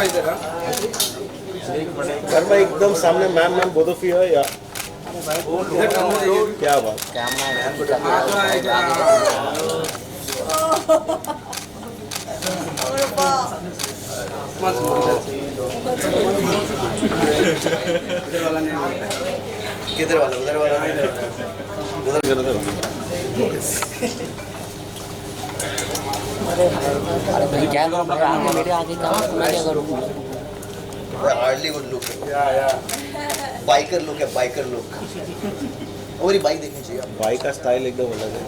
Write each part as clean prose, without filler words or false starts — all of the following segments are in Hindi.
घर में एकदम सामने मैम बोथ ऑफ यू है या क्या बात किधर वाला उधर वाला उधर क्या करूँ मेरे आगे काम मैं क्या करूँ hardly would look biker look है बाइकर लुक और ये बाइक देखनी चाहिए भाई का स्टाइल एकदम अलग है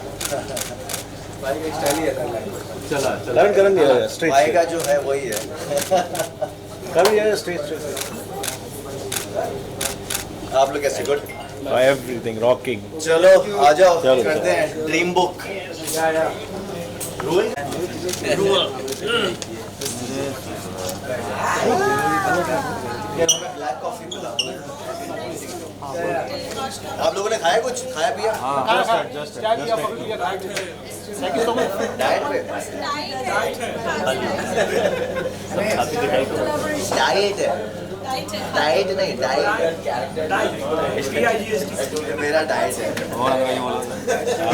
बाइक एक स्टाइल ही है चला करण ये स्ट्रेट बाइक का जो है वही है करण ये स्ट्रेट आप लोग कैसे गुड एवरीथिंग रॉकिंग चलो आ जाओ चलो, करते हैं ड्रीम बुक ब्लैक कॉफी पिला दो आप लोगों ने खाया कुछ खाया पिया डाइट पे डाइट है डाइट नहीं डाइट मेरा डाइट है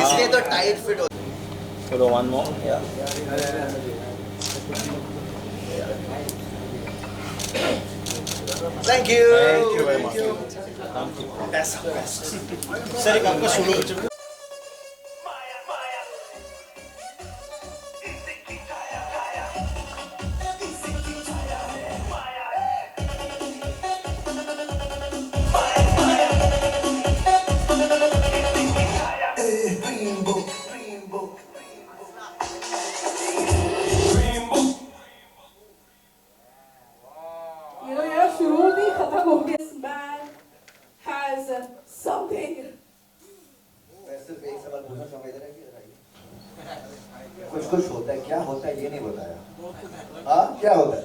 इसलिए तो टाइट फिट होता चलो one more thank you very much sir एक आपका शुरू कुछ होता है क्या होता है ये नहीं बताया हाँ क्या होता है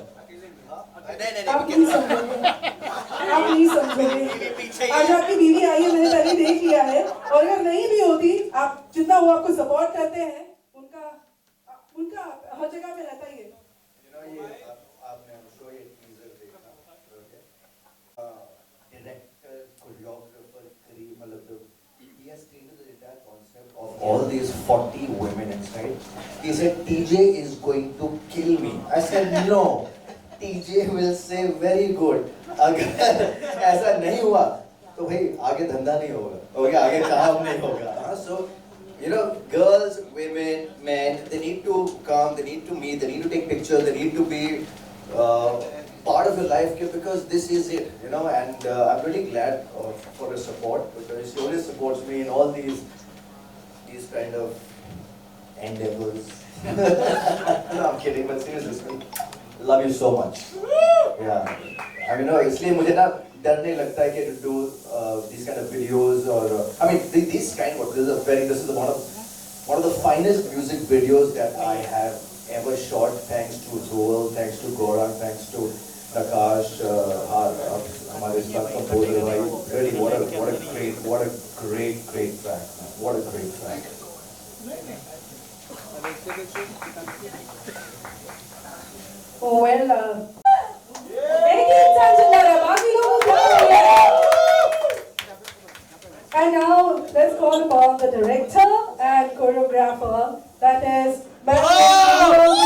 आप नहीं समझोगे आज आपकी बीवी आई है मैंने पहले देख लिया है और अगर नहीं भी होती आप जितना वो आपको सपोर्ट करते हैं उनका हर जगह पे रहता ही है आपने शो ये टीजर देखा डायरेक्टर कोरियोग्राफर करी मतलब he has created the entire concept of all these 40 women inside. He said TJ is going to kill me. I said no. TJ will say very good. अगर ऐसा नहीं हुआ तो भाई आगे धंधा नहीं होगा ओके आगे काम नहीं होगा so you know girls women men they need to come they need to meet they need to take pictures they need to be part of your life because this is it you know and I'm really glad for his support because he always supports me in all these kind of endeavors no I'm kidding but seriously love you so much yeah I mean no इसलिए मुझे ना डर नहीं लगता है कि to do these kind of videos or I mean this is one of the finest music videos that I have ever shot thanks to Joel thanks to Gaurang thanks to Prakash हमारे साथ composer भाई really what a great track man what a great track oh well एक ही इंसान जिंदा रहा बाकी लोगों को and now let's call upon the director and choreographer that is Ravi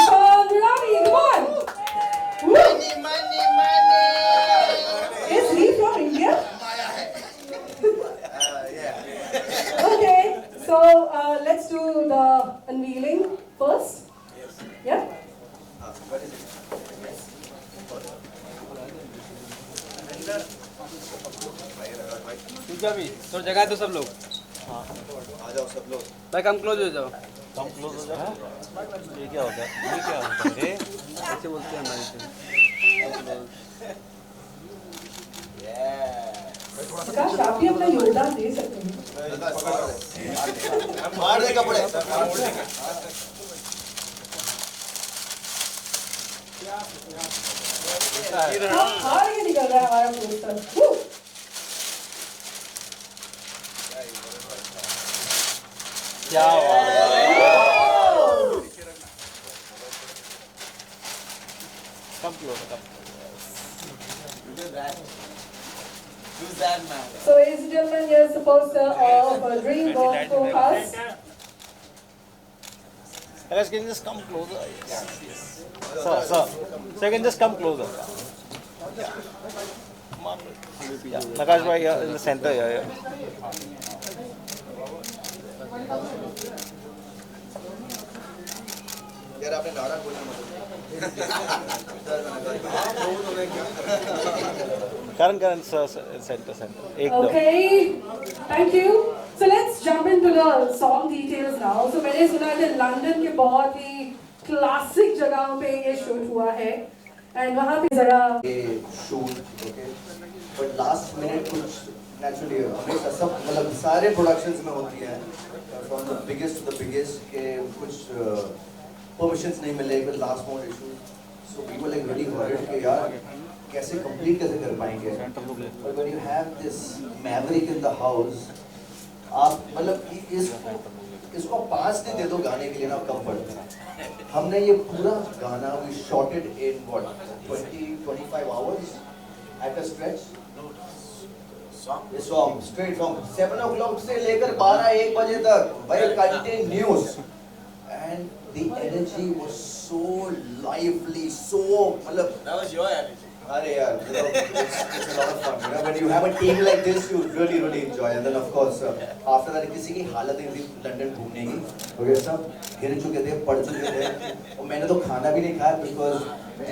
come on money is he from India yeah okay so let's do the unveiling first yeah what is it भी थोड़ा जगह है तो सब लोग आ जाओ सब लोग भाई कम क्लोज हो जाओ कम क्लोज हो जाए ये क्या होता है ऐसे बोलते हैं हमारे प्रकाश आप भी अपना योगदान दे सकते हैं मार दे कपड़े हार के निकल रहा है हमारा पोस्टर क्या Come closer. Who's that man? So, ladies and gentlemen, here's the poster of Dream Golf Forecast. Alex, can you just come closer? Yes. Sir. So you can just come closer. Yeah. Come on. Yeah. Nakash bhai here in the center here. यार आपने नारा बोलना मतलब Karan, sir, center. Ekdam. Okay, thank you. So let's jump into the song details now. So मैंने सुना कि लंदन के बहुत ही क्लासिक जगहों पे ये शूट हुआ है and वहाँ पे जरा ये shoot okay but last minute कुछ नेचुरली हमेशा सब मतलब सारे प्रोडक्शंस में होती है from the biggest to the biggest के कुछ परमिशंस नहीं मिले फिर last moment issues so we were like really worried कि यार कैसे कंप्लीट कैसे कर पाएंगे but when you have this maverick in the house आप मतलब इसको 5 दिन दे दो गाने के लिए ना कम पड़ता है हमने ये पूरा गाना we shot it in what 20-25 hours at a stretch ये सॉन्ग स्ट्रेट फ्रॉम 7 o'clock से लेकर 12-1 बजे तक भाई continuous and the energy was so lively so मतलब That was your energy. अरे यार it's a lot of fun you know when you have a team like this you really enjoy and then of course after that किसी की हालत नहीं थी लंदन घूमने की तो ये सब गिर चुके थे पढ़ चुके थे और मैंने तो खाना भी नहीं खाया बिकॉज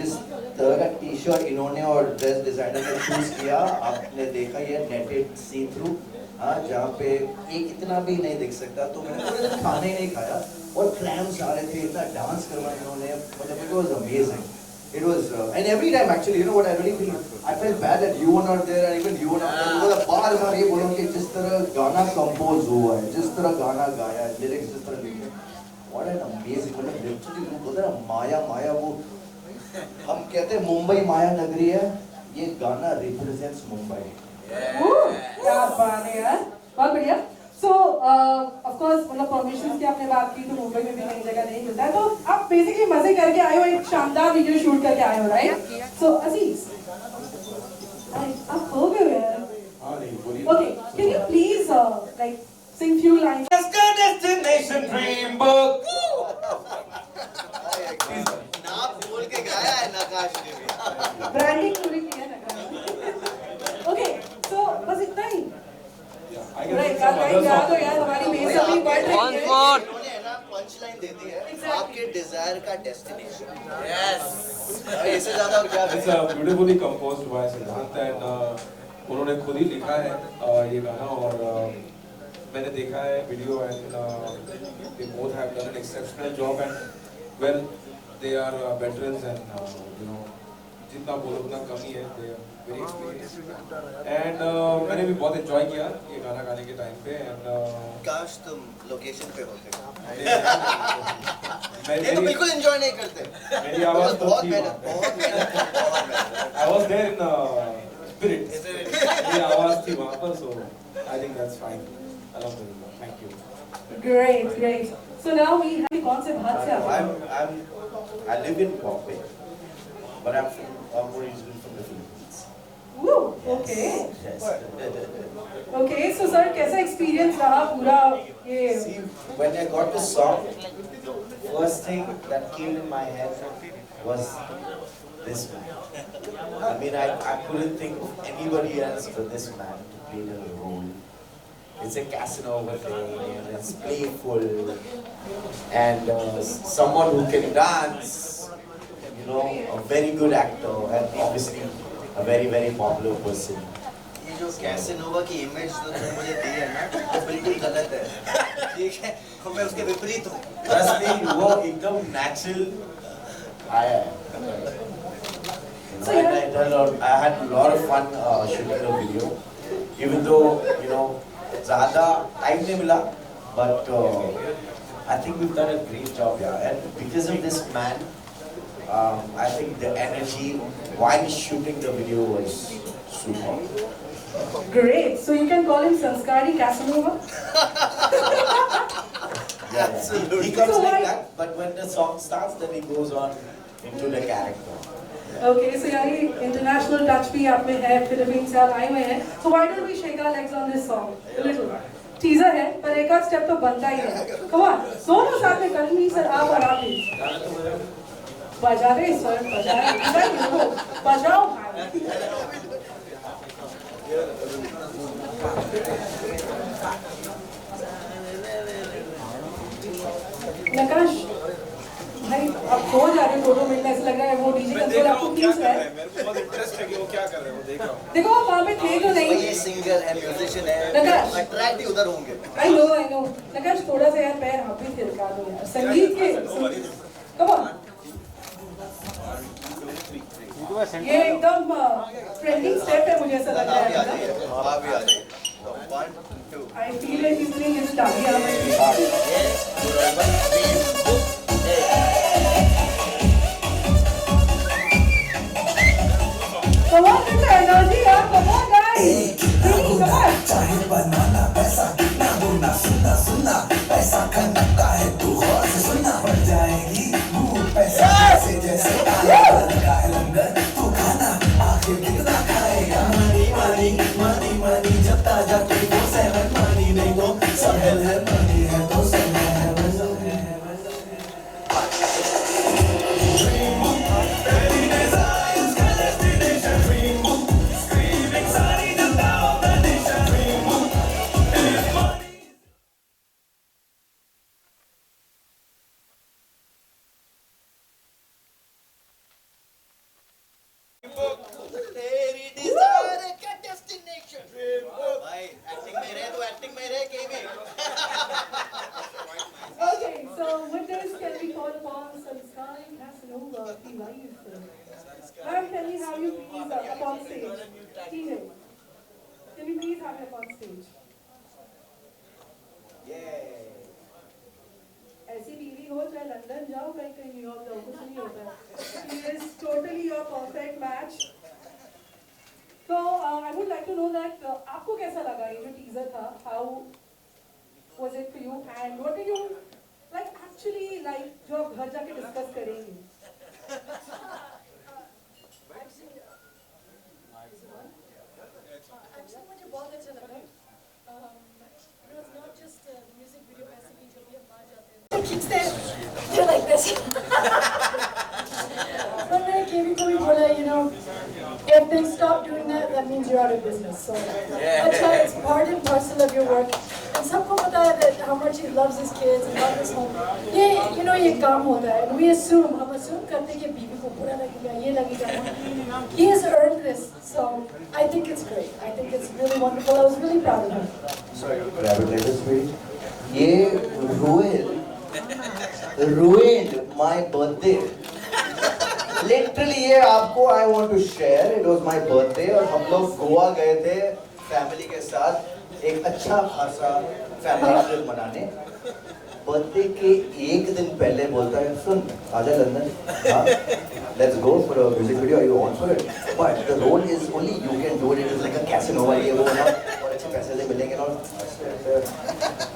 जिस तरह का टी शर्ट इन्होंने और ड्रेस डिजाइनर ने चूज किया आपने देखा ये नेटेड सी थ्रू हाँ जहाँ पे एक इतना भी नहीं दिख सकता तो मैंने पूरे दिन खाना ही नहीं खाया और क्लैम्स आ रहे थे इतना डांस करवाया इन्होंने मतलब it was amazing it was and every time actually you know what I really feel I felt bad that you were not there and even you were not there मतलब बार ये बोलो कि जिस तरह गाना कंपोज हुआ है जिस तरह गाना गाया है लिरिक्स जिस तरह लिखे what an amazing मतलब लिटरली वो बोलते हैं माया वो हम कहते हैं मुंबई माया नगरी है ये गाना रिप्रेजेंट्स मुंबई क्या बात है यार बहुत बढ़िया सो ऑफ कोर्स मतलब परमिशन की आपने बात की तो मुंबई में भी नई जगह नहीं मिलता है तो आप बेसिकली मजे करके आए हो एक शानदार वीडियो शूट करके आए हो राइट सो अजीज आप हो गए यार okay can you please like Singh few lines Destination Dream Book. नाम बोल के गाया है नकाश ने भी. ब्रांडिंग पूरी की है ना ओके सो बस इतना ही राइट याद हो यार हमारी बेसब्री बढ़ रही है उन्होंने है ना पंच लाइन दे दी है आपके डिजायर का डेस्टिनेशन Yes. इससे ज्यादा और क्या It's a beautifully composed by सिद्धांत and उन्होंने खुद ही लिखा है ये गाना और मैंने देखा है video and they both have done an exceptional job and well they are veterans and you know जितना बोलो उतना कम ही है they are very experienced and मैंने भी बहुत enjoy किया ये गाना गाने के टाइम पे and काश तुम लोकेशन पे होते मैं ये तो बिल्कुल एंजॉय नहीं करते मेरी आवाज तो बहुत थी मेहनत I was there in spirit मेरी आवाज थी वहाँ पर so I think that's fine alhamdulillah thank you great so now we have कौन से भाग से आप I live in Bombay but I'm originally from the Philippines Woo, okay yes okay so sir कैसा experience रहा पूरा ये See, when I got the song, first thing that came in my head was this man. I mean, I couldn't think of anybody else but this man to play the role. It's a Casanova thing, and it's playful, and someone who can dance, you know, a very good actor, and obviously a very popular person. ये जो कैसेनोवा की इमेज जो तुम मुझे दी है ना वो बिल्कुल गलत है ठीक है तो मैं उसके विपरीत हूँ Trust me, वो एकदम natural आया है. I had a lot of fun shooting the video, even though you know ज़्यादा time नहीं मिला, but I think we've done a great job, yeah. And because of this man, I think the energy while shooting the video was super. great so you can call him Sanskari Casanova Yeah. He comes like that, but when the song starts, then he goes on into the character. Okay, so यानी international touch भी आप में है, फिलीपींस से आप आए हुए हैं. So why don't we shake our legs on this song a little? Teaser है, पर एक आध step तो बनता ही है. Come on, दोनों साथ में करेंगे सर, आप और आप भी. बजा रहे सर, बजाओ भाई. नकाश भाई अब खो जा रहे हो 2 मिनट में, ऐसा लग रहा है वो डीजे कंट्रोल आपको प्लीज है. मेरे को बहुत इंटरेस्ट है कि वो क्या कर रहे हैं, वो देख रहा हूँ. देखो आप वहाँ पे थे जो नहीं. ये सिंगर है, म्यूजिशियन है, नकाश अट्रैक्ट ही उधर होंगे. आई नो नकाश थोड़ा सा यार पैर आप भी थिरका दो यार संगीत के. कम ऑन, ये एकदम ट्रेंडिंग स्टेप है, मुझे ऐसा लग रहा है. आप भी आ जाइए. 1 2 आई फील इट इसलिए ये डालियां Come on with the energy, yaar. Come on, guys. Please, come on. चाहे बनाना पैसा कितना बोलना सुनना सुनना पैसा खाना का है तू गौर से सुनना पड़ जाएगी भूख पैसा जैसे जैसे लगा है लंगर तू खाना आखिर कितना खाएगा मनी मनी मनी मनी जब ताजा तू वो सेवन मनी नहीं तो सब है मनी है तो सब है Okay, so with this, can we call upon Sanskari Casanova, the wife? Ma'am, can we have you please up on stage? TJ, can we please have you up on stage? ऐसी बीवी हो चाहे लंदन जाओ कहीं कहीं न्यूयॉर्क जाओ कुछ नहीं होता है. She is totally your perfect match. So I would like to know that आपको कैसा लगा ये जो teaser था? How was it for you and what did you like actually like जो आप घर जाके discuss करेंगे? Actually मुझे बहुत अच्छा लगा. It was not just a music video basically जब भी हम बाहर जाते हैं. खींचते हैं, they're like this. तो मैंने केवी को भी बोला, you know, if they stop doing that, that means you're out of business. So अच्छा, it's part and parcel of your work. And सबको पता है that how much he loves his kids and loves his home. ये you know ये काम होता है. And we assume, हम assume करते हैं कि बीवी को बुरा लगेगा, ये लगेगा. He has earned this, so I think it's great. I think it's really wonderful. I was really proud of him. Sorry, grab it like this, please. ये ruined my birthday. Literally ये आपको I want to share. It was my birthday और हम लोग गोवा गए थे फैमिली के साथ एक अच्छा खासा फैमिली ट्रिप मनाने. बर्थडे के एक दिन पहले बोलता है सुन आजा London, let's go for a music video. Are you on for it? But the role is only you can do it. It is like a Casanova ये वो ना और अच्छे पैसे से मिलेंगे ना.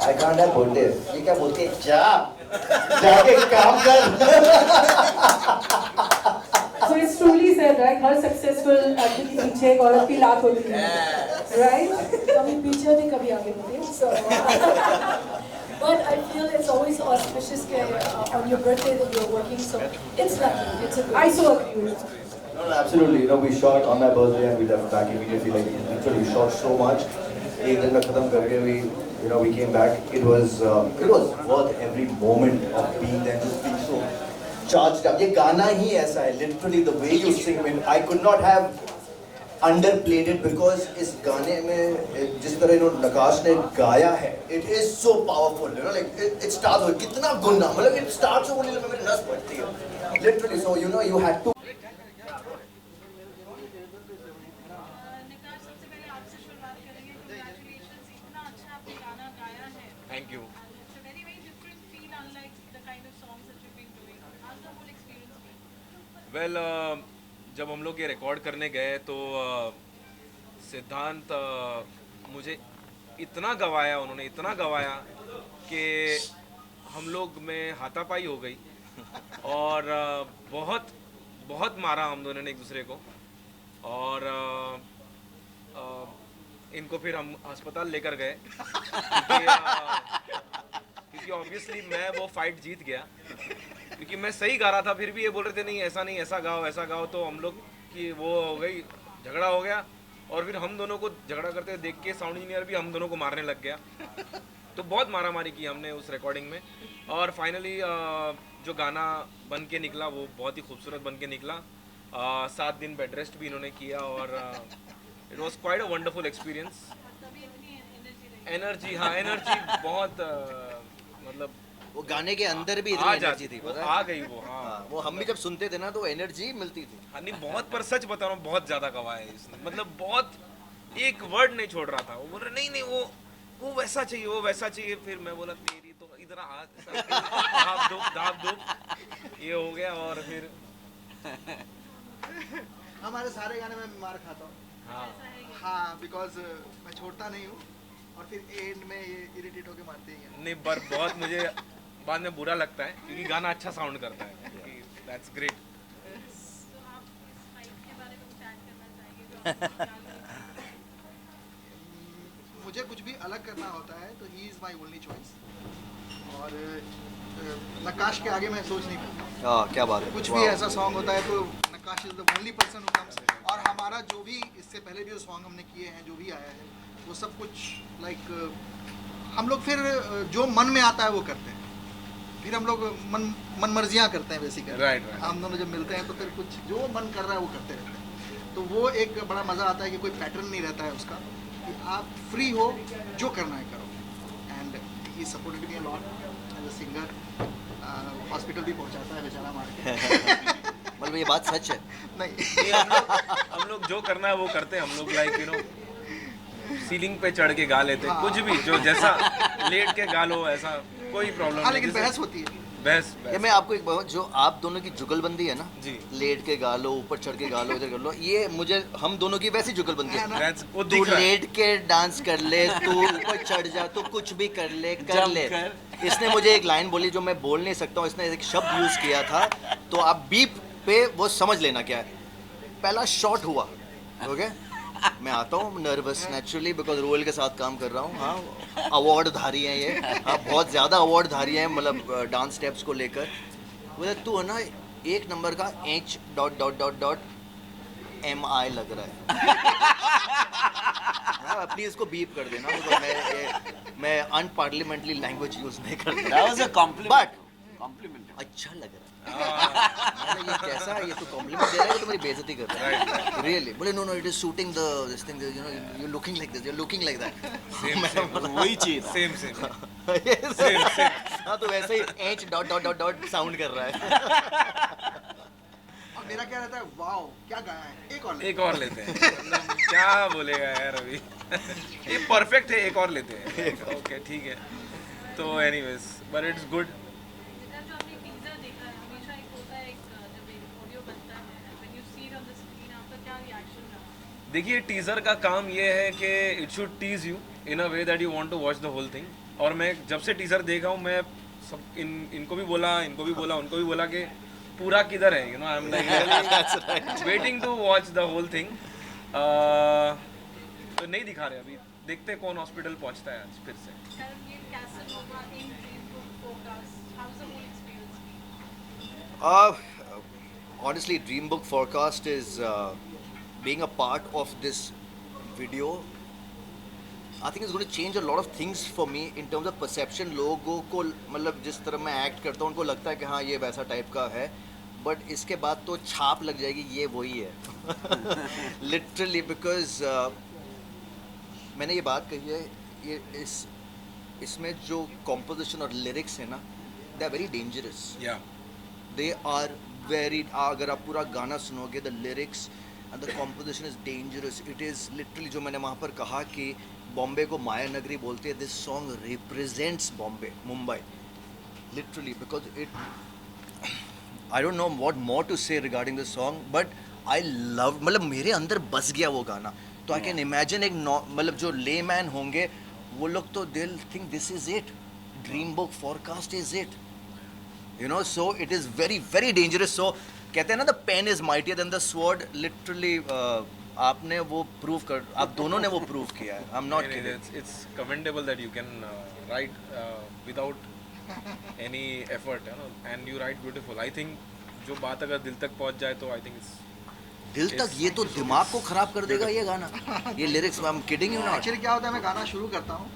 I can't have birthday. ये क्या बोलते हैं जाके काम कर. So it's truly said, right? Her successful आदमी के पीछे एक औरत की लात होती है, right? कभी पीछे होती कभी आगे होती. So but I feel it's always auspicious on your birthday that you're working, so it's lucky. It's a good. I so agree with you. No, absolutely. You know, we shot on my birthday and we left back immediately. Like literally, we shot so much. एक दिन में खत्म करके we came back. It was worth every moment of being there, just being so charged up. ये गाना ही ऐसा है. Literally, the way you sing it, I could not have underplayed it because इस गाने में जिस तरह इन्होंने नकाश ने गाया है, it is so powerful. You know, like it starts with कितना गुन्ना, मतलब it starts with only मेरी नस फटती है. Literally, so you know, you had to. Thank you. It's a very, very different feel, unlike the kind of songs that you've been doing. How's the whole experience been? Well, जब हम लोग ये रिकॉर्ड करने गए तो सिद्धांत मुझे इतना गवाया, उन्होंने इतना गवाया कि हम लोग में हाथापाई हो गई और बहुत बहुत मारा हम दोनों ने एक दूसरे को, और इनको फिर हम अस्पताल लेकर गए क्योंकि ऑब्वियसली मैं वो फाइट जीत गया, क्योंकि मैं सही गा रहा था, फिर भी ये बोल रहे थे नहीं ऐसा नहीं, ऐसा गाओ ऐसा गाओ, तो हम लोग की वो हो गई, झगड़ा हो गया, और फिर हम दोनों को झगड़ा करते देख के साउंड इंजीनियर भी हम दोनों को मारने लग गया। तो बहुत मारामारी की हमने उस रिकॉर्डिंग में, और फाइनली जो गाना बन के निकला वो बहुत ही खूबसूरत बन के निकला। 7 दिन बेड रेस्ट भी इन्होंने किया, और it was quite a wonderful experience. Energy, हाँ एनर्जी बहुत मतलब वो गाने के अंदर भी इतनी एनर्जी थी, वो पता है? आ गई वो, हाँ वो हम भी जब सुनते थे ना तो एनर्जी मिलती थी। हाँ नहीं बहुत, पर सच बता रहा हूँ बहुत ज्यादा गवाह है इसने, मतलब बहुत, एक वर्ड नहीं छोड़ रहा था। वो बोल रहे नहीं नहीं वो वैसा चाहिए, वो वैसा चाहिए। फिर मैं बोला तेरी तो इधर आ, दाब दो, ये हो गया। और फिर हमारे सारे गाने में मार खाता हूँ। हाँ बिकॉज मैं छोड़ता नहीं हूँ, और फिर एंड में ये इरिटेट होके मारते ही हैं। नहीं पर बहुत मुझे बाद में बुरा लगता है, क्योंकि गाना अच्छा साउंड करता है। That's great. मुझे कुछ भी अलग करना होता है तो he is my only choice, और नक्काश के आगे मैं सोच नहीं पाता। हाँ क्या बात है। कुछ भी ऐसा सॉन्ग होता है तो Naqqash is the only person who comes. और हमारा जो भी इससे पहले भी जो सॉन्ग हमने किए हैं, जो भी आया है, वो सब कुछ लाइक हम लोग फिर जो मन में आता है वो करते हैं, फिर हम लोग मन मर्जियाँ करते हैं बेसिकली। राइट। हम दोनों जब मिलते हैं तो फिर कुछ जो मन कर रहा है वो करते रहते हैं, तो वो एक बड़ा मज़ा आता है कि कोई पैटर्न नहीं रहता है उसका, कि आप फ्री हो, जो करना है करो। And he supported me a lot as a singer. Hospital भी पहुंचाता है बेचारा मार के। मतलब ये बात सच है। नहीं हम लोग जो करना है वो करते हैं। हम लोग लाइक यू नो सीलिंग पे चढ़ के गा लेते हैं, कुछ भी जो जैसा लेट के गा लो, ऐसा कोई प्रॉब्लम नहीं। लेकिन बहस होती है। बहस ये मैं आपको एक बात, जो आप दोनों की जुगलबंदी है ना जी, लेट के गा लो, ऊपर चढ़ के गा लो, इधर कर लो, ये मुझे हम दोनों की वैसी जुगलबंदी है। That's- वो तू दिख रहा है। लेट के डांस कर ले, तू ऊपर चढ़ जा, तू कुछ भी कर ले, कर ले। इसने मुझे एक लाइन बोली जो मैं बोल नहीं सकता हूँ, इसने एक शब्द यूज किया था, तो आप बीप पे वो समझ लेना क्या है। पहला शॉट हुआ, ओके, मैं आता हूँ नर्वस नेचुरली बिकॉज रोल के साथ काम कर रहा हूँ। हाँ अवार्ड धारी हैं ये, हाँ बहुत ज़्यादा अवार्ड धारी हैं, मतलब डांस स्टेप्स को लेकर। बोले तू है ना एक नंबर का H.MI लग रहा है। हाँ प्लीज इसको बीप कर देना, because मैं अनपार्लियामेंटली लैंग्वेज यूज नहीं करता। That was a compliment. But अच्छा लग रहा है। ये कैसा है, ये तो कॉम्प्लीमेंट दे रहा है, ये तुम्हारी बेइज्जती कर रहा है। रियली बोले no it is shooting this thing, you know you looking like this, you looking like that. वही चीज था। सेम हाँ तो वैसे ही H.... साउंड कर रहा है। और मेरा क्या रहता है, वाओ क्या गाया है, एक और लेते हैं। मतलब क्या बोलेगा यार अभी। ये परफेक्ट है, एक और लेते हैं। ओके ठीक है। तो एनीवेज बट इट्स गुड। देखिए टीजर का काम ये है कि it should tease you in a way that you want to watch the whole thing. और मैं जब से टीजर देखा हूँ, मैं सब इनको भी बोला, उनको भी बोला कि पूरा किधर है, you know I am like waiting to watch the whole thing. तो नहीं दिखा रहे अभी, देखते कौन हॉस्पिटल पहुंचता है आज फिर से। Honestly, Dream Book Forecast is being a part of this video. I think it's going to change a lot of things for me in terms of perception. लोगों को मतलब जिस तरह मैं एक्ट करता हूँ उनको लगता है कि हाँ ये वैसा टाइप का है, बट इसके बाद तो छाप लग जाएगी ये वही है। लिटरली बिकॉज मैंने ये बात कही है, ये इसमें जो कॉम्पोजिशन और लिरिक्स है ना, they are very dangerous. They are very, अगर आप पूरा गाना सुनोगे, the lyrics and the composition is dangerous. It is literally, जो मैंने वहाँ पर कहा कि बॉम्बे को माया नगरी बोलते हैं, this song represents Bombay, Mumbai, literally, because it, I don't know what more to say regarding this song, but I love, मतलब मेरे अंदर बस गया वो गाना। तो आई कैन इमेजिन एक मतलब जो ले मैन होंगे वो लोग तो they think this is it, dream book forecast is it, you know, so it is very very dangerous. So कहते हैं ना, the pen is mightier than the sword. Literally आपने वो प्रूव कर, आप दोनों ने वो प्रूव किया है. I am not kidding. It's commendable that you can write without any effort, you know, and you write beautiful. I think जो बात अगर दिल तक पहुंच जाए तो I think it's दिल तक, ये तो दिमाग को खराब कर देगा ये गाना. ये lyrics, I am kidding you not. Actually क्या होता है, मैं गाना शुरू करता हूँ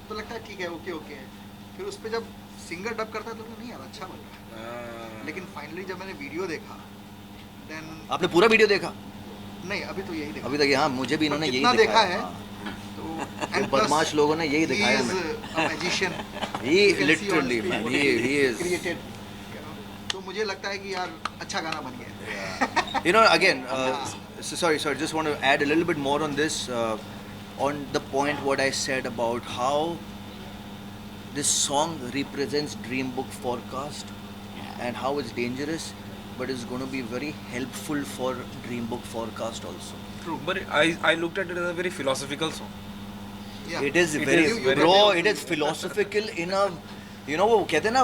तो लगता है ठीक है, ओके ओके, फिर उस पर जब सिंगर डब करता है तो नहीं यार अच्छा बन रहा है. लेकिन फाइनली जब मैंने वीडियो देखा, देन आपने पूरा वीडियो देखा? नहीं, अभी तो यही देखा. अभी तक, हाँ, मुझे भी इन्होंने यही जितना देखा है हाँ. तो ये बदमाश लोगों ने यही दिखाया magician. He literally, man, he is. Created. तो मुझे लगता है कि यार अच्छा गाना बन गया. You know, again, sorry, just want to add a little bit more on this, on the point what I said about how this song represents Dream Book Forecast and how it's dangerous, but it's going to be very helpful for Dream Book Forecast also. true. But I looked at it as a very philosophical song. Yeah. It is It very, is very- bro, it is philosophical in a, you know, वो कहते हैं ना,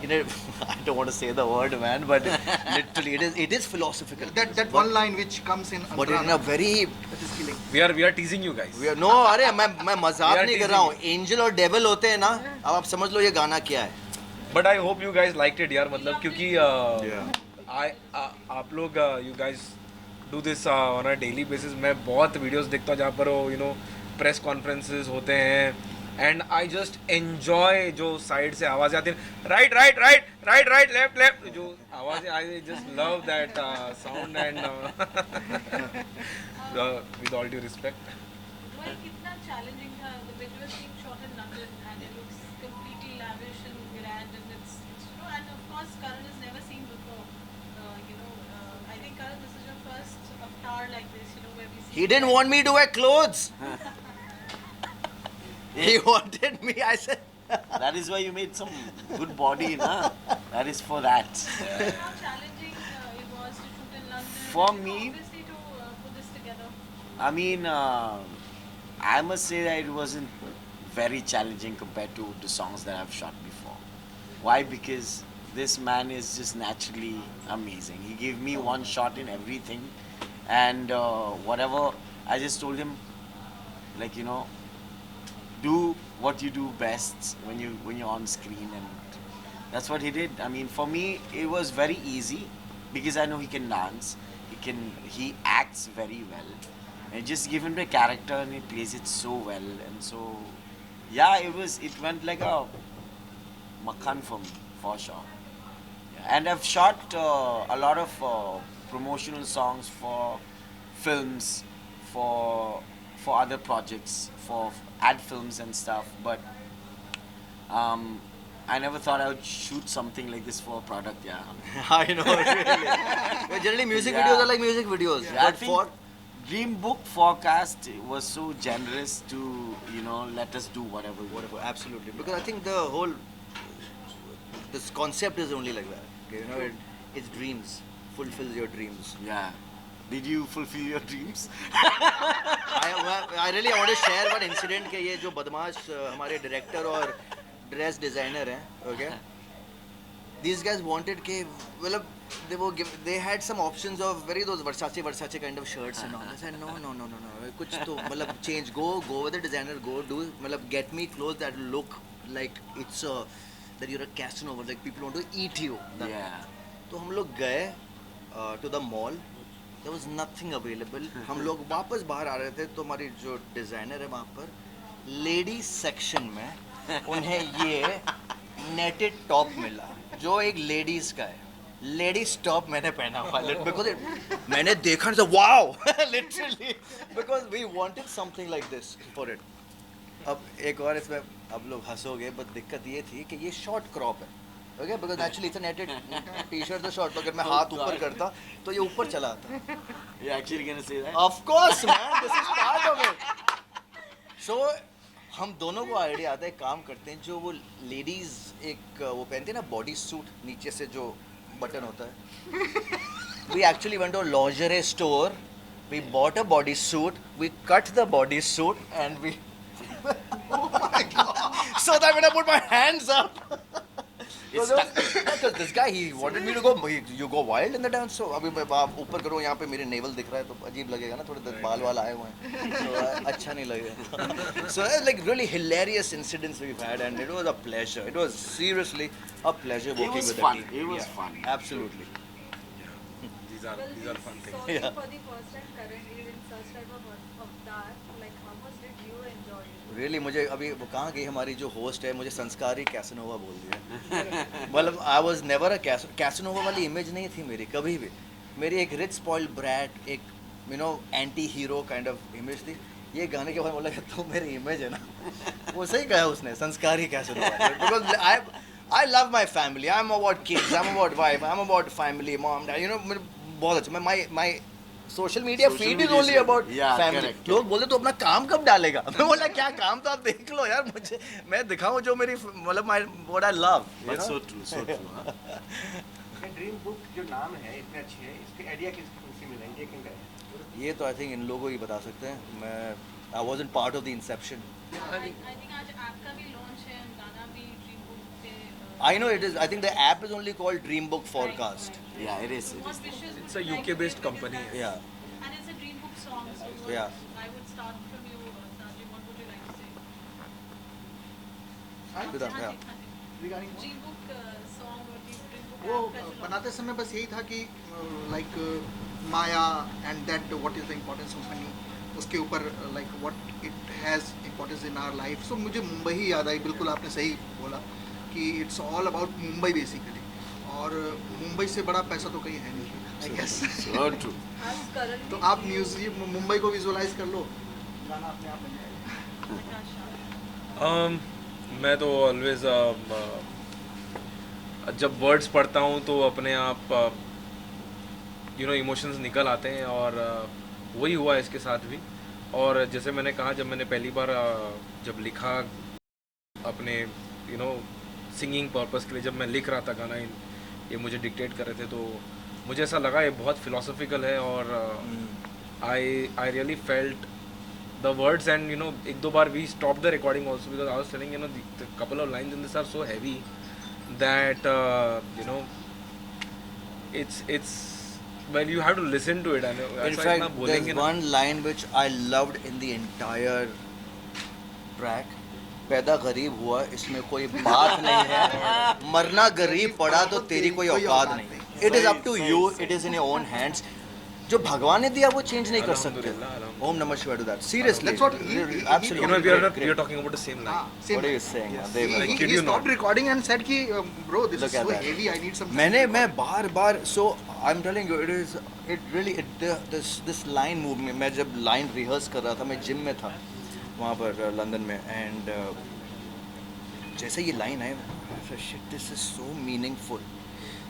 in a, I don't want to say the word, man, but literally it is philosophical. That one line which comes in But in a very, that is killing. We are teasing you guys. no, अरे मैं मजाक We are नहीं कर teasing रहा हूँ. एंजल और डेविल होते हैं ना, अब आप समझ लो ये गाना क्या है. But I hope you guys liked it, यार. मतलब क्योंकि आप लोग you guys do this on a daily basis. मैं बहुत वीडियोस देखता हूँ जहाँ पर वो, you know, प्रेस कॉन्फ्रेंसेस होते हैं, एंड आई जस्ट एंजॉय जो साइड से आवाज़ें आती हैं, right right right right right left left, जो आवाज़ें, I just love that sound and with all due respect. Well, कितना challenging था. The video is being shot in London and it looks completely lavish and grand, and it's you know, and of course Karan has never seen before. I think Karan, this is your first avatar like this, you know, where we see. He didn't want me to wear clothes. He wanted me. I said. That is why you made some good body, na? That is for that. How challenging it was to shoot in London. For and me- obviously to put this together. I mean, I must say that it wasn't very challenging compared to the songs that I've shot before. Why? Because this man is just naturally amazing. He gave me one shot in everything, and whatever, I just told him, like, you know, do what you do best when you're on screen, and that's what he did. I mean, for me, it was very easy because I know he can dance. He acts very well. And just give him the character and he plays it so well. And so, yeah, it went like a makhan for me, for sure. Yeah. And I've shot a lot of promotional songs for films, for other projects, for ad films and stuff. But I never thought I would shoot something like this for a product. Yeah. I know. Really. Generally, music Yeah. videos are like music videos. Yeah, I But think Dream Book Forecast was so generous to, you know, let us do whatever. whatever, absolutely. Because I think the whole this concept is only like that. Okay, you know, it's dreams. Fulfills your dreams. Yeah. Did you fulfill your dreams? I really want to share one incident कि ये जो बदमाश हमारे डायरेक्टर और ड्रेस डिजाइनर हैं, okay? These guys wanted कि मतलब they had some options of very those Versace kind of shirts and all. I said no. कुछ तो मतलब change, go with the designer, go do मतलब get me clothes that look like it's that you're a Casanova, like people want to eat you. Yeah. तो हम लोग गए to the mall. There was nothing available. हम लोग वापस बाहर आ रहे थे तो हमारी जो डिजाइनर है वहाँ पर लेडीज सेक्शन में उन्हें ये नेटेड टॉप मिला जो एक लेडीज का है. लेडीज टॉप मैंने पहना हुआ बिकॉज मैंने देखा तो wow literally because we wanted something like this for it. अब एक और इसमें अब लोग हंसोगे बट दिक्कत ये थी कि ये शॉर्ट क्रॉप है. Okay, because actually it's a netted t-shirt the short. तो अगर मैं हाथ ऊपर करता तो ये ऊपर चला आता. You're actually gonna say that? Of course, man. This is part of it. So हम दोनों को आइडिया आता है, काम करते हैं जो वो लेडीज एक वो पहनते हैं ना बॉडी सूट नीचे से जो बटन होता है. We actually went to a lingerie store. We bought a body suit. We cut the body suit and we. Oh my God! So that when I put my hands up. Because this guy, he wanted me to go. You go wild in the dance. So अभी आप ऊपर करो, यहाँ पे मेरे navel दिख रहा है तो अजीब लगेगा ना, थोड़े बाल वाल आए हुए हैं, तो अच्छा नहीं लगेगा. So like really hilarious incidents we've had, and it was a pleasure. It was seriously a pleasure It working was with fun. the team. It was fun. Absolutely. These are fun things. Sorry Yeah. for the first time currently in such type of that. Like, how much did you enjoy it? Really, मुझे अभी वो कहाँ गई हमारी जो होस्ट है, मुझे संस्कारी कैसनोवा बोल दिया. मतलब I was never a Casanova वाली इमेज नहीं थी मेरी कभी भी. मेरी एक रिच स्पॉइल्ड ब्रैट, एक anti hero kind of image थी. ये गाने के बाद बोला कि तो मेरी इमेज है ना, वो सही कहा उसने, संस्कारी Casanova. Because I love my family. I'm about kids. I'm about wife. I'm about family, mom, dad. बहुत अच्छा. My social media Social feed is media only is- about yeah, family. correct. लोग बोलते तो अपना काम कब डालेगा. मैं बोला क्या काम, तो आप देख लो यार, मुझे मैं दिखाऊं जो मेरी मतलब what I love. That's so true, so true. Huh? ये ड्रीम बुक जो नाम है इतने अच्छे है, इसके आइडिया किससे मिला, ये किनका है? ये तो आई थिंक इन लोगों ही बता सकते हैं. मैं I wasn't part of the inception. I think आज आपका भी launch है, गाना भी Dream Book पे. I know it is. I think the app is only called Dream Book Forecast. Yeah, it is. It What is. wishes It's would a you like UK-based to give company. within that? Yeah. And it's a Dream Book song. So Yeah. I would start from you, Sajid. What would you like to say? Siddharth, yeah. Regarding Dream Book song or Dream Book वो app का जो बनाते समय बस यही था कि like maya and that what is the importance of money, उसके ऊपर like what it has importance in our life. So मुझे मुंबई ही याद आई. बिल्कुल आपने सही बोला कि it's all about Mumbai basically, और मुंबई से बड़ा पैसा तो कहीं है नहीं, आई गेस. So true. आज currently तो आप म्यूजियम मुंबई को विजुअलाइज कर लो, गाना अपने आप बन जाएगा. मैं तो ऑलवेज जब वर्ड्स पढ़ता हूँ तो अपने आप इमोशंस निकल आते हैं, और वही हुआ इसके साथ भी. और जैसे मैंने कहा, जब मैंने पहली बार जब लिखा अपने सिंगिंग पर्पस के लिए, जब मैं लिख रहा था गाना, ये मुझे डिक्टेट कर रहे थे, तो मुझे ऐसा लगा ये बहुत फिलोसॉफिकल है. और I really felt the words, and एक दो बार we stopped the recording also because I was telling the couple of lines in this are so heavy that it's well, you have to listen to it. And In fact, there's one line which I loved in the entire track. पैदा गरीब हुआ, इसमें कोई बात नहीं है. मरना गरीब पड़ा तो तेरी कोई औकात नहीं. It is up to you. It is in your own hands. जो भगवान ने दिया वो चेंज नहीं कर सकते. ओम नमः शिवाय to that. Seriously. That's what absolutely. we are talking about the same line. What are you saying? Yes. They He kid you stopped not. recording and said कि bro, this Look is at so that. heavy. I need some. मैं बार so I'm telling you, it really this line moved me. मैं जब line rehearse कर रहा था, मैं जिम में था वहाँ पर लंदन में, and जैसे ये line है, shit, this is so meaningful.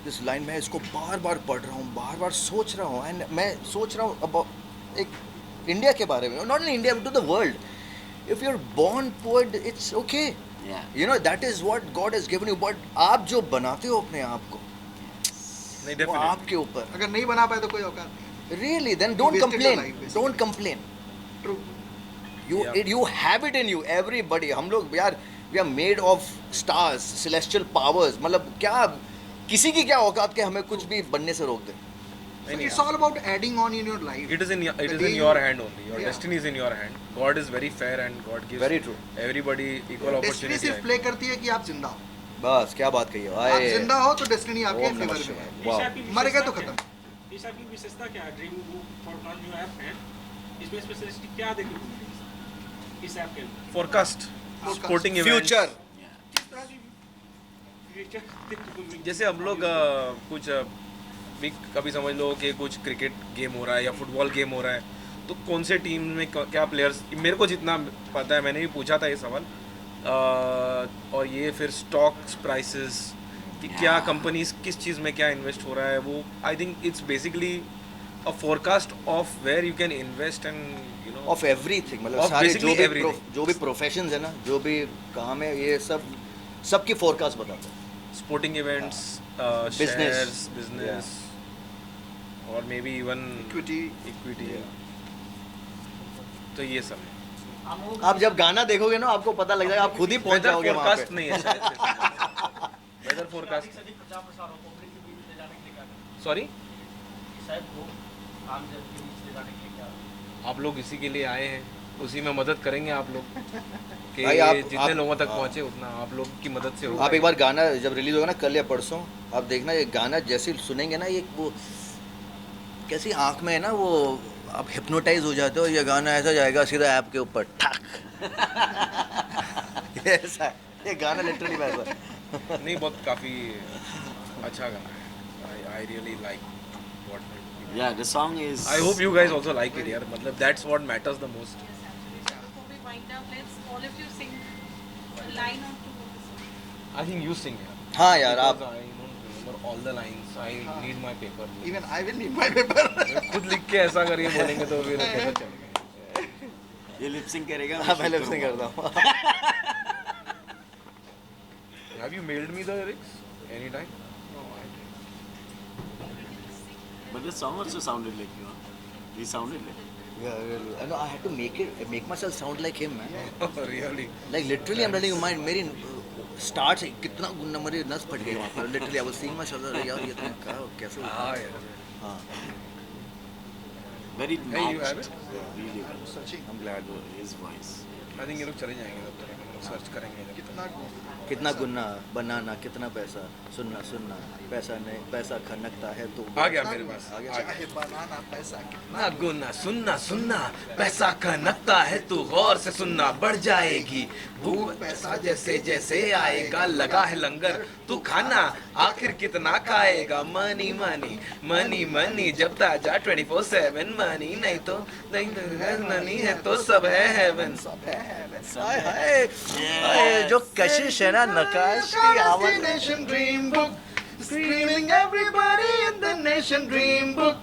This line मैं इसको बार बार पढ़ रहा हूँ, बार बार सोच रहा हूँ, एंड मैं सोच रहा हूँ अबाउट एक इंडिया के बारे में, not in India but to the world. If you are born poet it's okay, that is what God has given you, but आप जो बनाते हो अपने आप को, वो आपके ऊपर. अगर नहीं बना पाए तो कोई औकात नहीं. Really, then don't complain. True. You have it in you, everybody. हम लोग यार, we are made of stars, celestial powers. मतलब क्या, किसी की क्या औकात के हमें कुछ भी बनने से रोक दे. So it's all about adding on in your life. It is in your hand only. Your destiny is in your hand. God is very fair and God gives Very true. everybody equal Destiny opportunity. सिर्फ प्ले करती है कि आप जिंदा हो. बस क्या बात कही है. आप जिंदा हो तो डेस्टिनी आपके ओम नमः फेवर में शिवाय. है. वाह. मर गए तो खत्म. इस ऐप की विशेषता क्या है? ड्रीम बुक फॉरकास्ट जो ऐप है, इसमें स्पेशलिस्ट क्या देखने को मिलेगी इस ऐप के अंदर? Forecast, sporting events. Future. किस तरह की फ्यूचर देखने को मिलेगी? जैसे हम लोग कुछ भी कभी समझ लो कि कुछ क्रिकेट गेम हो रहा है या फुटबॉल गेम हो रहा है, तो कौन से टीम में क्या प्लेयर्स, मेरे को जितना पता है, मैंने भी पूछा था ये सवाल, और ये फिर स्टॉक्स प्राइसेस कि क्या कंपनीज किस चीज़ में क्या इन्वेस्ट हो रहा है, वो I think it's basically a forecast of where you can invest and of everything. मतलब Of सारे basically everything. जो भी प्रोफेशंस है ना, जो भी काम है, ये सबकी फोरकास्ट बताते हैं. Sporting events, Business. Shares, business, और maybe even Equity. Equity. तो ये सब आप जब गाना देखोगे ना, आपको पता लग जाएगा, आप खुद ही पहुंच जाओगे वहाँ फोरकास्ट पे. नहीं है शायद से. वेदर फोरकास्ट सॉरी आप लोग इसी के लिए आए हैं, उसी में मदद करेंगे आप लोग कि भाई जितने लोगों तक पहुंचे उतना आप लोग की मदद से होगा। आप एक बार गाना जब रिलीज होगा ना कल या परसों, आप देखना ये गाना जैसे सुनेंगे ना, ये वो कैसी आंख में है ना, वो आप हिप्नोटाइज हो जाते हो। ये गाना ऐसा जाएगा सीधा ऐप के ऊपर ठक ये ऐसा है, ये गाना लिटरली वैसा नहीं, बहुत काफ़ी अच्छा गाना है। I really like what Yeah, the song is. I hope you guys also like it, यार। मतलब that's what matters the most. Before we wind up, let's all of you sing a line or two of the song. I think you sing, यार। हाँ यार, आप Because I don't remember all the lines. I need my paper. Even I will need my paper. खुद लिख के ऐसा करिए बोलेंगे तो फिर कैसे चलेगा? ये lip sync करेगा। हाँ, मैं लिप सिंक करता हूँ। Have you mailed me the lyrics anytime? No, I didn't. But the song also sounded like you. He sounded like. Yeah, really. I know I had to make myself sound like him, man. Really? Like literally, I'm telling you, मेरी स्टार्ट से कितना गुन्ना मेरी नस फट गई वहाँ पर। Literally, I was seeing myself, यार ये तो क्या कैसे हुआ? हाँ यार। हाँ। Very Hey, you have it? Really well. I'm glad. His voice. I think ये लोग चले जाएंगे तब तक, सर्च करेंगे जब तक। कितना गुन्ना बनाना, कितना पैसा सुनना सुनना, पैसा नहीं पैसा खनकता है तो आ गया मेरे पास। आ गया। चाहे बनाना पैसा ना गुना सुनना सुनना, पैसा खनकता है तू गौर से सुनना, बढ़ जाएगी भूख पैसा जैसे जैसे आएगा, लगा है लंगर तू खाना, आखिर कितना खाएगा, मनी मनी मनी मनी जब ताजा 24/7, मनी नहीं तो मनी है तो सब है हेवन, सब है हेवन। हाय हाय, जो कशिश है ना, नकाश की आवाज। Nation dream book, screaming everybody in the nation dream book.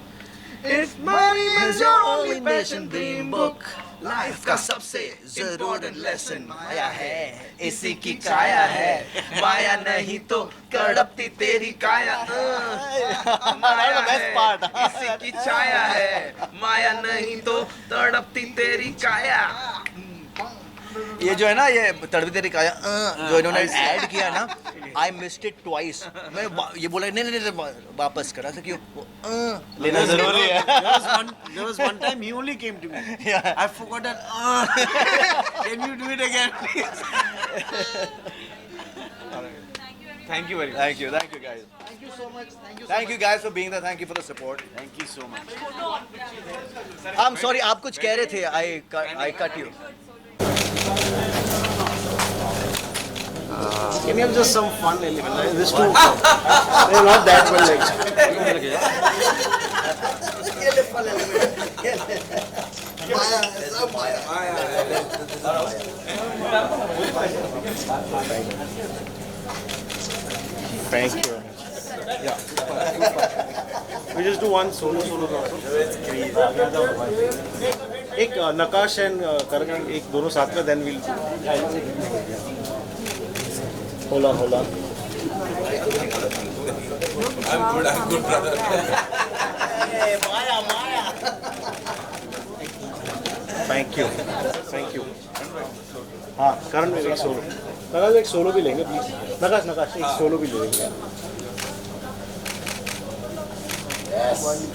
If money is your only passion, dream book. Life का सबसे जरूरी लेसन माया है, इसी की काया है, माया नहीं तो कड़पती तेरी काया। माया है, इसी की छाया है, माया नहीं तो तड़पती तेरी काया। ये जो है ना, ये तड़पती तेरी काया जो इन्होंने ऐड किया ना, आई मिस्ड इट ट्वाइस। मैं ये बोला नहीं नहीं वापस करा था, क्यों लेना जरूरी है। There was one time he only came to me. Yeah. I forgot that. Can you do it again, please? Thank you very much. Thank you guys. Thank you so much. Thank you guys for being there. Thank you for the support. Thank you so much. I'm sorry, आप कुछ कह रहे थे, I cut you. Can we have just some fun element? This too. They're not that well like. Thank you. Yeah. We just do one solo also. एक नकाश एंड करण एक दोनों साथ में, then we'll. Hold on. I'm good brother. Thank you. हाँ, करण में एक सोलो, नकाश एक सोलो भी लेंगे प्लीज। नकाश एक सोलो भी लेंगे।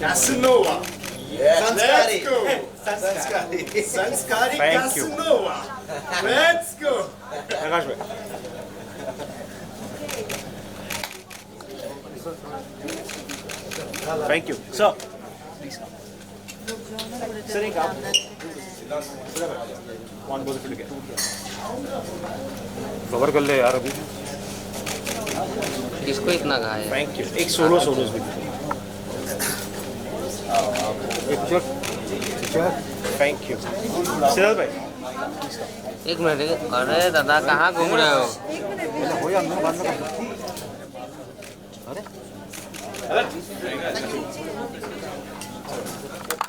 Casanova. संस्कारी। संस्कारी Casanova. Let's go. नकाश भाई। Thank you. Sir, please come. Sir, एक आप। One both of you together. Cover कर ले यार अभी। किसको इतना कहा है? Thank you. एक सोलोस भी। एक पिक्चर। Thank you. सिद्धार्थ भाई। एक मिनट, अरे दादा कहाँ घूम रहे हो? अरे